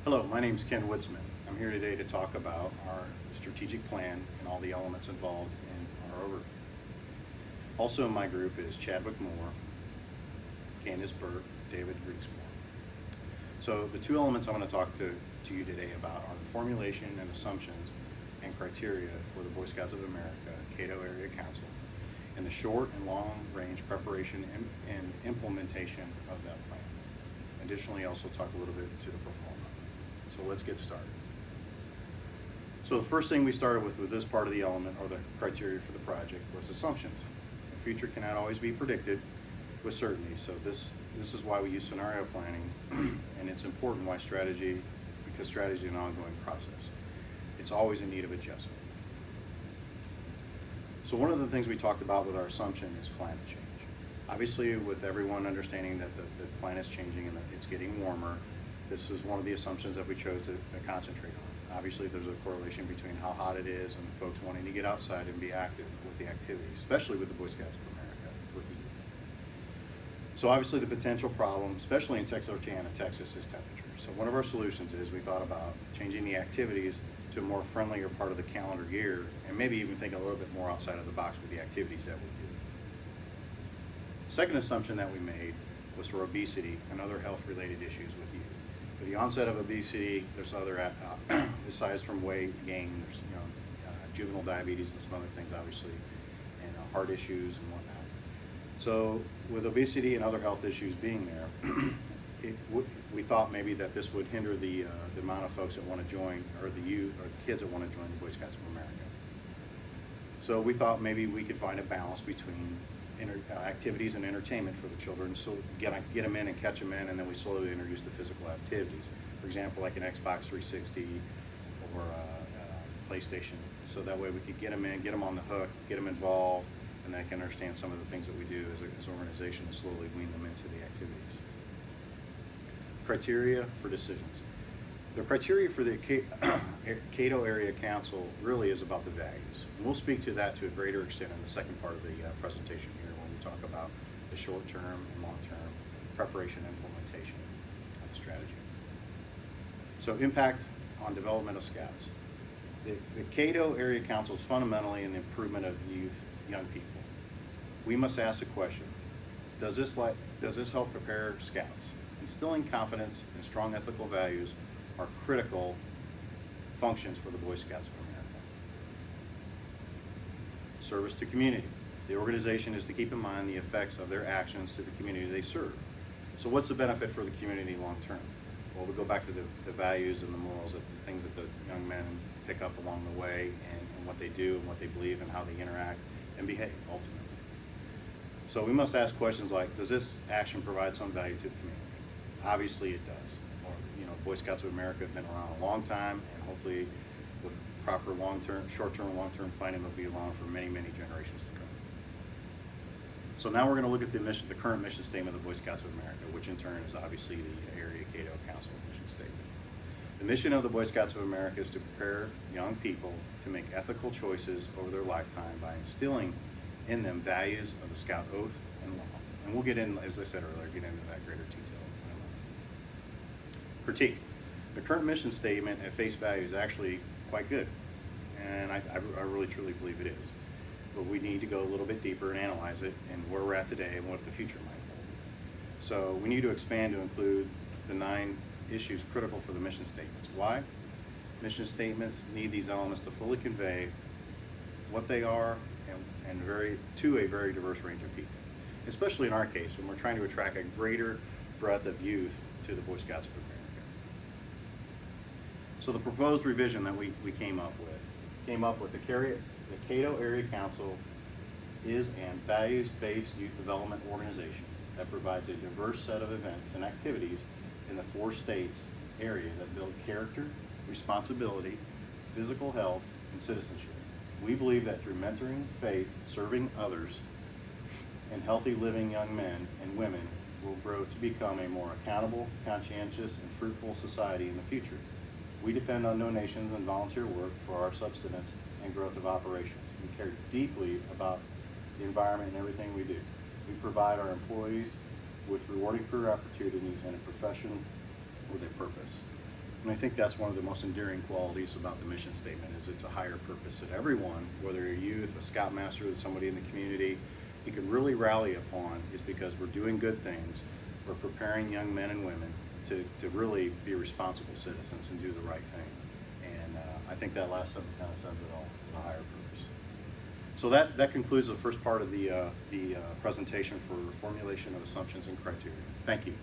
Hello, my name is Ken Woodsman. I'm here today to talk about our strategic plan and all the elements involved in our overview. Also in my group is Chadwick Moore, Candace Burke, David Griegsmore. So the two elements I'm going to talk to you today about are the formulation and assumptions and criteria for the Boy Scouts of America Caddo Area Council, and the short and long range preparation and implementation of that plan. Additionally, also talk a little bit to the performance. So let's get started. So the first thing we started with this part of the element, or the criteria for the project, was assumptions. The future cannot always be predicted with certainty, so this is why we use scenario planning, and it's important why strategy, because strategy is an ongoing process. It's always in need of adjustment. So one of the things we talked about with our assumption is climate change. Obviously, with everyone understanding that the planet is changing and that it's getting warmer, this is one of the assumptions that we chose to concentrate on. Obviously, there's a correlation between how hot it is and folks wanting to get outside and be active with the activities, especially with the Boy Scouts of America, with the youth. So obviously the potential problem, especially in Texarkana, Texas, is temperature. So one of our solutions is we thought about changing the activities to a more friendlier part of the calendar year, and maybe even think a little bit more outside of the box with the activities that we do. The second assumption that we made was for obesity and other health-related issues with youth. With the onset of obesity, there's other, besides from weight gain, there's juvenile diabetes and some other things, obviously, and heart issues and whatnot. So with obesity and other health issues being there, we thought maybe that this would hinder the amount of folks that want to join, or the youth, or the kids that want to join the Boy Scouts of America. So we thought maybe we could find a balance between activities and entertainment for the children, so get them in and catch them in, and then we slowly introduce the physical activities. For example, like an Xbox 360 or a PlayStation, so that way we could get them in, get them on the hook, get them involved, and they can understand some of the things that we do as an organization and slowly wean them into the activities. Criteria for decisions. The criteria for the Caddo Area Council really is about the values. And we'll speak to that to a greater extent in the second part of the presentation here, when we talk about the short-term and long-term preparation and implementation of the strategy. So impact on development of Scouts. The Caddo Area Council is fundamentally an improvement of young people. We must ask the question, does this help prepare Scouts? Instilling confidence and strong ethical values are critical functions for the Boy Scouts of America. Service to community. The organization is to keep in mind the effects of their actions to the community they serve. So what's the benefit for the community long term? Well, we go back to the values and the morals, the things that the young men pick up along the way, and what they do and what they believe and how they interact and behave ultimately. So we must ask questions like, does this action provide some value to the community? Obviously it does. Boy Scouts of America have been around a long time, and hopefully with proper short-term and long-term planning, they'll be around for many, many generations to come. So now we're going to look at the current mission statement of the Boy Scouts of America, which in turn is obviously the Area Caddo Council mission statement. The mission of the Boy Scouts of America is to prepare young people to make ethical choices over their lifetime by instilling in them values of the Scout oath and law. And we'll get in, as I said earlier, get into that greater detail. Critique. The current mission statement at face value is actually quite good, and I really truly believe it is. But we need to go a little bit deeper and analyze it and where we're at today and what the future might hold. So we need to expand to include the 9 issues critical for the mission statements. Why? Mission statements need these elements to fully convey what they are and to a very diverse range of people. Especially in our case, when we're trying to attract a greater breadth of youth to the Boy Scouts of America. So the proposed revision that we came up with the Caddo Area Council is an values-based youth development organization that provides a diverse set of events and activities in the 4 states area that build character, responsibility, physical health, and citizenship. We believe that through mentoring, faith, serving others, and healthy living, young men and women will grow to become a more accountable, conscientious, and fruitful society in the future. We depend on donations and volunteer work for our subsistence and growth of operations. We care deeply about the environment and everything we do. We provide our employees with rewarding career opportunities and a profession with a purpose. And I think that's one of the most endearing qualities about the mission statement is it's a higher purpose that everyone, whether you're a youth, a scoutmaster, or somebody in the community, you can really rally upon is because we're doing good things. We're preparing young men and women to really be responsible citizens and do the right thing. And I think that last sentence kind of says it all, the higher purpose. So that concludes the first part of the presentation for formulation of assumptions and criteria. Thank you.